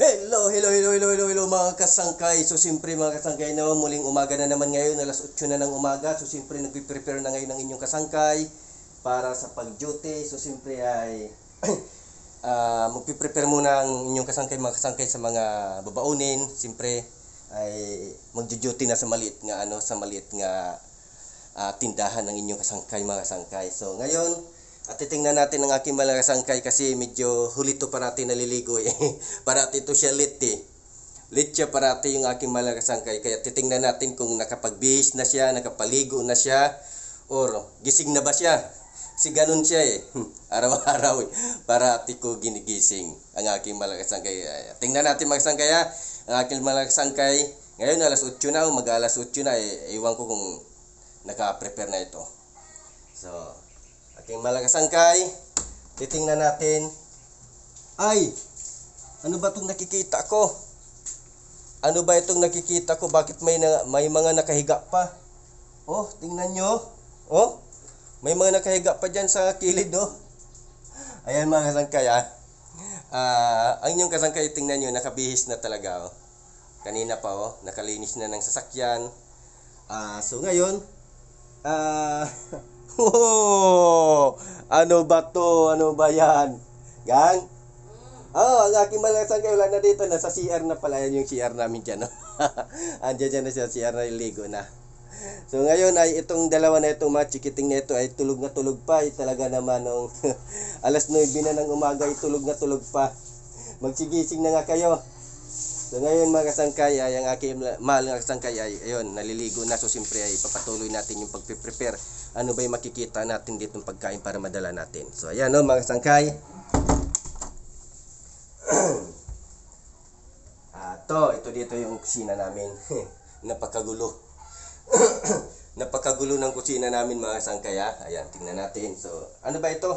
Hello mga kasangkay. So siyempre mga kasangkay na muling umaga na naman ngayon, alas 8 na ng umaga. So siyempre nagpe-prepare na ngayon ng inyong kasangkay para sa pag-duty. So siyempre ay magpe-prepare muna ang inyong kasangkay, mga kasangkay sa mga babaunin. Siyempre ay magjo-duty na sa maliit nga tindahan ng inyong kasangkay, mga kasangkay. So ngayon at titingnan natin ang aking mga kasangkay kasi medyo hulito parati naliligo eh. Parati ito siya lit eh. Lit siya parati yung aking mga kasangkay. Kaya titingnan natin kung nakapagbihis na siya, nakapaligo na siya, or gising na ba siya. Si ganun siya eh. Araw-araw eh. Parati ko ginigising ang aking mga kasangkay. Tingnan natin mga kasangkay ha. Ang aking mga kasangkay. Ngayon alas 8 na, mag-alas 8 na eh. Iwan ko kung naka-prepare na ito. So aking mga kasangkay, titingnan natin. Ay, ano ba itong nakikita ko? Ano ba itong nakikita ko? Bakit may mga nakahiga pa? Oh, tingnan nyo. Oh, may mga nakahiga pa dyan sa kilid, oh. Ayan mga kasangkay, ang inyong kasangkay, tingnan nyo, nakabihis na talaga, oh. Kanina pa, oh, nakalinis na ng sasakyan. So ngayon, oh, ano ba to? Ano ba yan? Gang? Oh, ang aking mga kasangkay, wala na dito. Nasa CR na pala. Yan yung CR namin dyan. No? Andiyan dyan na siya, CR na iligo na. So ngayon ay itong dalawa na itong mga chikiting na ito ay tulog na tulog pa. Talaga naman nung alas 9 na ng umaga ay tulog na tulog pa. Magsigising na nga kayo. So ngayon mga kasangkay ay ang aking mahal nga kasangkay ay ayun, naliligo na. So siyempre ay papatuloy natin yung pagpe-prepare. Ano ba yung makikita natin dito ng pagkain para madala natin. So ayan no mga kasangkay. Ito dito yung kusina namin. Napakagulo. Napakagulo ng kusina namin mga kasangkay ha. Ayan, tingnan natin. So ano ba ito?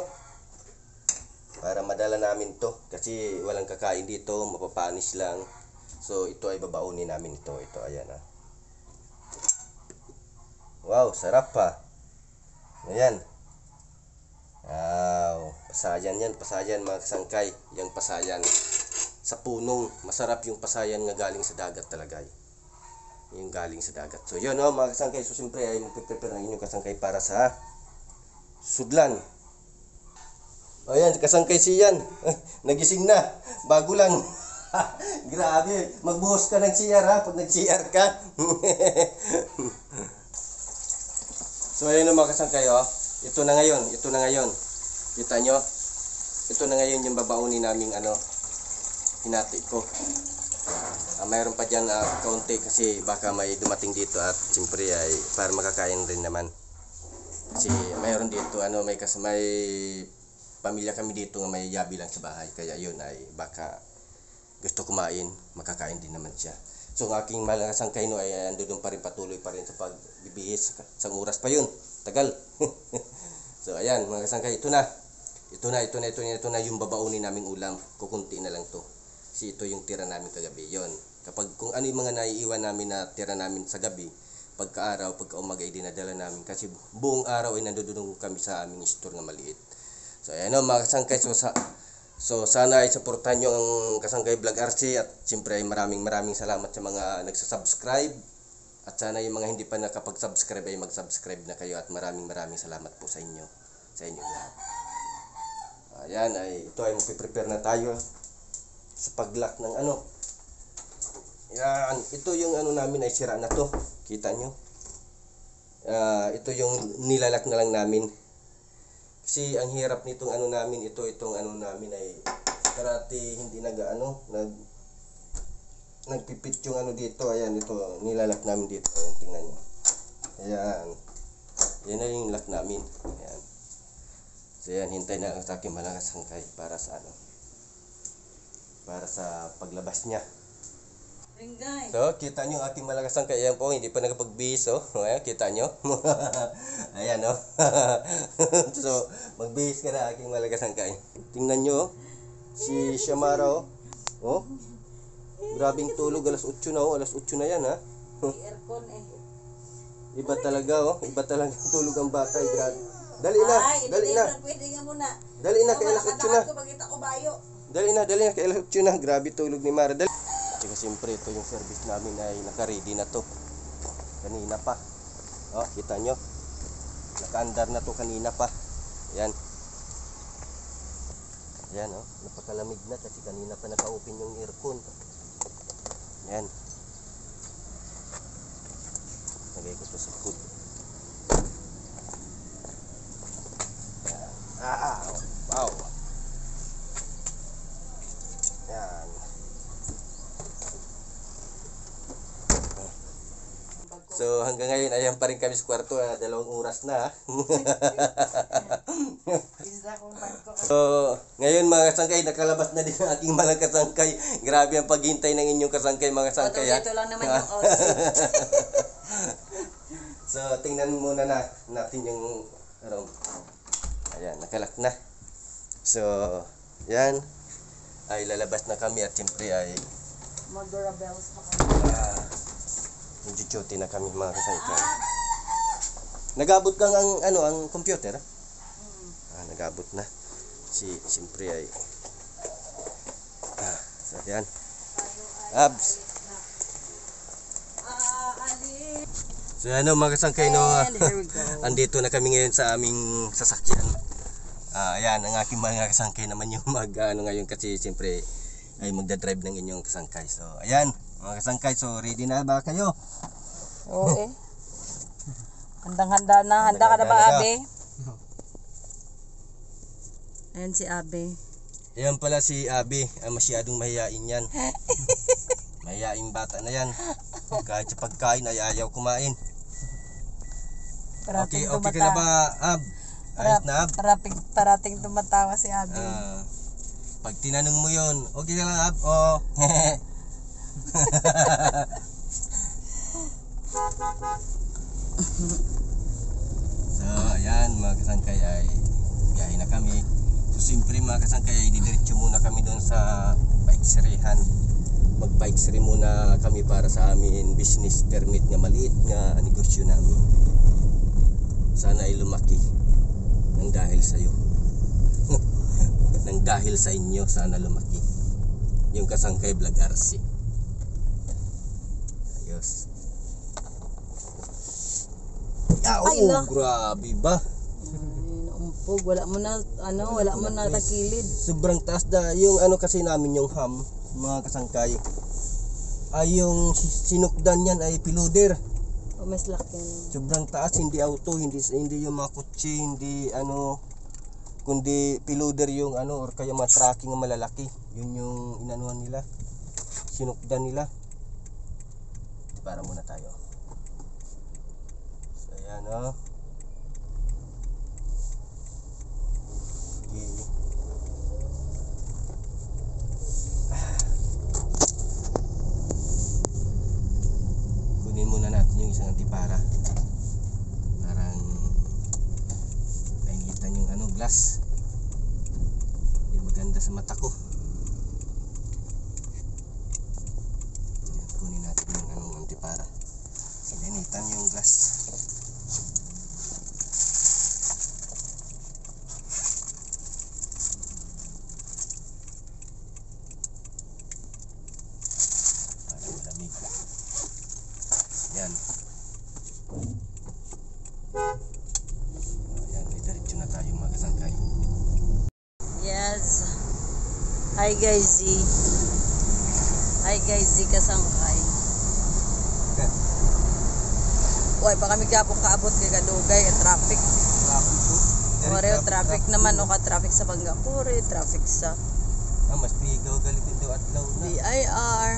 Para madala namin to kasi walang kakain dito, mapapanis lang. So ito ay babaunin namin ito. Ito ayan ha. Wow, sarap pa. Ayan. Wow, pasayan yan, pasayan mga kasangkay. Yung pasayan sa punong, masarap yung pasayan nga galing sa dagat talaga. Yung galing sa dagat. So yun no mga kasangkay, so siyempre ay magpe-prepare ng inyong kasangkay para sa sudlan. Ayan, kasangkay siyan. Nagising na, bago lang. Grabe, magbuhos ka ng CR ha, pag nag-CR ka. So ayun mga kasangkay oh. Ito na ngayon. Kita nyo? Ito na ngayon yung babaunin naming hinati ko. Mayroon pa dyan kaunti kasi baka may dumating dito at siyempre ay para makakain rin naman. Kasi mayroon dito may pamilya kami dito nga may yabi lang sa bahay. Kaya yun ay baka gusto kumain, makakain din naman siya. So ang aking mahal nga kasangkay no ay andun pa rin, patuloy pa rin sa pagbibihis. Isang oras pa yun. Tagal. So ayan mga kasangkay, ito na yung babaunin naming ulam. Kukunti na lang to. Kasi ito yung tira namin kagabi. Yon. Kapag kung ano yung mga naiiwan namin na tira namin sa gabi, pagka-araw, pagka-umaga ay dinadala namin. Kasi buong araw ay nandudunong kami sa aming store nga maliit. So ayan mga kasangkay, so sana ay supportahan nyo ang Kasangkay Vlog RC at siyempre ay maraming salamat sa mga nagsasubscribe. At sana yung mga hindi pa nakapag-subscribe ay mag-subscribe na kayo at maraming salamat po sa inyo. Sa inyo lahat. Ayan, ito ay magpe-prepare na tayo sa pag-lock ng Yan, ito yung namin ay sira na to. Kita nyo? Ito yung nilalak na lang namin. Kasi ang hirap nitong namin, itong namin ay parati hindi nagpipit yung dito. Ayan, ito nilalak namin dito. Ayan, tingnan nyo. Ayan. Yan na yung lock namin. Ayan. So ayan, hintay na sa aking mga kasangkay para sa para sa paglabas niya. So, kita nyo aking mga kasangkay. Ayan po, hindi pa nakapagbihis oh. Ayan, kita nyo. Ayan oh. So, magbihis ka na aking mga kasangkay. Tingnan nyo oh. Si Shamara oh. Oh. Grabing tulog, alas 8 na oh. Alas 8 na yan ha. Aircon eh. Iba talaga oh. Iba talaga tulog ang bata. Grabe. Dali na. Dali na. Pwede nga muna. Dali na kay alas 8 na. Ko bagita ko bayo. Dali na, kailangan yun na. Grabe tulog ni Mara. Dali. Tsaka siyempre, ito yung service namin ay naka-ready na to. Kanina pa. Oh, kita nyo. Naka-andar na to kanina pa. Yan. Yan, oh. Napakalamig na kasi kanina pa naka-open yung aircon. Yan. Lagay ko to sa food. Yan. Wow. Yan. So hanggang ngayon ayan pa rin kami sa kwarto, 2 oras na. So ngayon mga kasangkay, nakalabas na din ang aking mga kasangkay. Grabe ang paghintay ng inyong kasangkay mga kasangkay. Ito lang naman yung outfit. So tingnan muna natin yung room. Ayan, nakalak na. So yan ay lalabas na kami at siyempre ay Mag-doorbells na kami. Nag-duty na kami mga kasangkay. Nag-abot kang ang computer? Nag-abot na. Siyempre ay so yan. Abs. So ano mga kasangkay, no, andito na kami ngayon sa aming sasakyan. Ayan, ang aking mga kasangkay naman yung ngayon kasi siyempre ay magdadrive ng inyong kasangkay. So ayan mga kasangkay, so ready na ba kayo? Oo eh. Handang-handa na. Handa ka na ba, Abe? Ayan si Abe. Ayan pala si Abe. Masyadong mahihain yan. Mahihain bata na yan. Kahit sa pagkain ay ayaw kumain. Okay ka na ba, Ab? Ayos na, Ab? Parating tumatawa si Abe. Pag tinanong mo yun, okay ka lang, Ab? Oh. So ayan mga kasangkay, ay biyahe na kami. So siyempre mga kasangkay, ay didiretso muna kami doon sa paikserehan. Magpa-x-ray muna kami para sa amin business permit nga maliit nga negosyo namin. Sana ay lumaki nang dahil sa iyo. Nang dahil sa inyo, sana lumaki yung Kasangkay Vlog RC. Ayos. Ay, la. Grabe ba? Naumpog, wala mo na takilid. Sobrang taas da yung kasi namin yung ham, mga kasangkay. Ay yung sinukdan yan ay piloder. O mas laki yan. Sobrang taas, hindi auto, hindi yung mga kutsi, hindi kundi piloder yung or kaya mga tracking ng malalaki. Yun yung inanuhan nila, sinukdan nila. Para muna tayo. So ayan kunin muna natin yung isang antipara. Parang naingitan yung glass. Hindi maganda sa mata ko. Ayan, kunin natin yung antipara. Nainitan yung glass. Yan. Ayan, diretso na tayo mga kasangkay. Yes. Hi guys, Z. Hi guys, Z Kasangkay. Uy, pa kami kapong kaabot kay Kadugay at traffic. Traffic po. Oreo traffic naman o ka-traffic sa Bangapore, traffic sa Mas pigaw gali kundo adlaw na. BIR.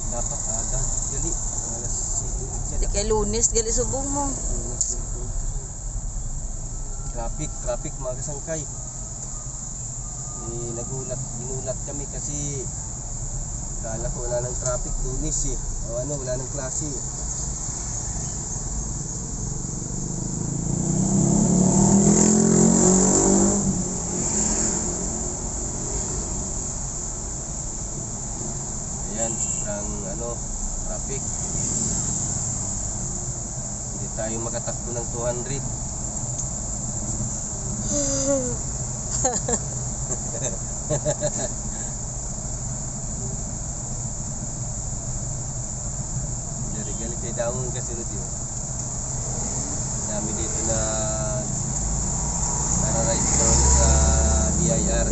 Dapat ada gali alas 7 Di kay Lunes gali subong mo. Traffic mga kasangkay. Ginulat kami kasi kala ko wala nang traffic Lunes wala nang klase. Ayan, sobrang traffic. Hindi tayo makatakbo ng 200. Dari kay daong kasunod yun. Dami dito na para-ride doon sa BIR.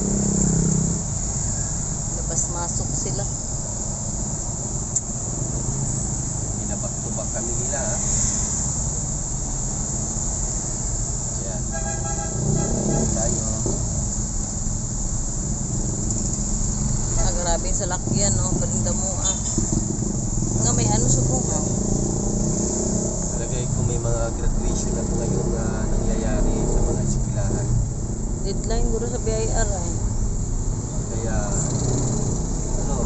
Labas-masok sila. Binabak-tubak kami nila ha. Ayan. Tayo. Grabe yung salakyan, no? Balinda mo, Nga may ano subukan. Talagay ko may mga graduation na ngayon na nangyayari sa mga eskwelahan. Deadline guro sa BIR, Kaya, ano,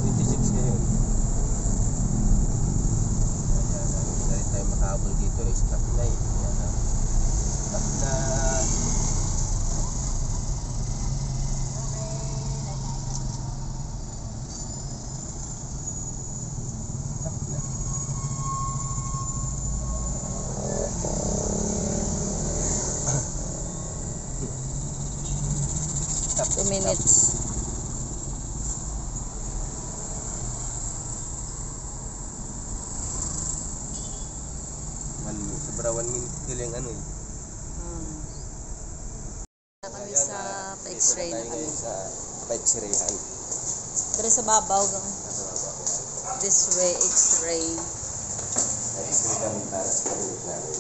26 ngayon. Kaya, hindi na rin tayo makahabol dito, stop na eh. Kaya na, stop na. Stop na. Stop, 2 minutes. Sobra 1 minute lang ano eh. Kami sa pa-x-ray na kami. Sa pa-x-rayhan. Pero sa babaw, no? Nasa baba ko yan. This way, x-ray. Pa-x-ray kami para sa pagulog namin.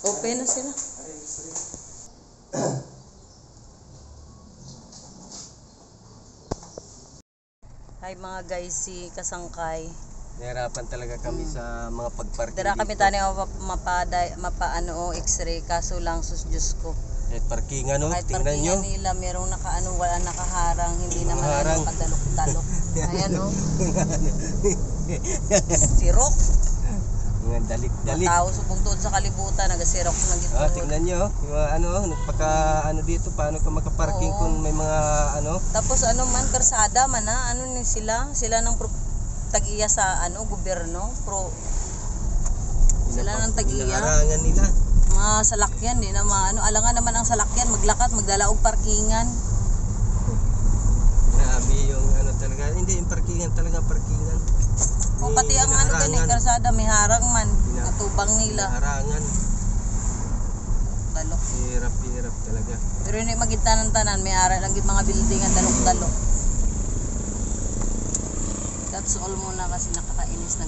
Open na sila. Hi mga guys, si Kasangkay. Nahirapan talaga kami sa mga pagparking Dira kami dito. tani mapaano x-ray kaso lang sus Diyos ko. Kahit parkingan no, Kahit tingnan nyo. parkingan nila merong nakaano wala nakaharang, hindi naman Nakaharang. ano kadalok-dalok. Ayan oh. Sirok. Mga dalik-dalik. Tao subong tuod sa kalibutan nagasirok ng gituod. Tingnan nyo, yung mga ano, nagpaka ano dito, paano ka makaparking Oo. kung may mga ano. Tapos ano man karsada man ano ni sila ng tag-iya sa ano gobyerno sila ng tag-iya. Hinaharangan nila. Mga salakyan di na ano alangan naman ang salakyan maglakat magdala og parkingan. Grabe yung ano talaga, hindi yung parkingan talaga parkingan. O pati ang ano gani karsada may harang man katubang nila. Hinaharangan. Dalok. Hirap talaga. Pero hindi magitanan-tanan may ara lang gid mga building ang dalok-dalok. That's all muna kasi nakakainis na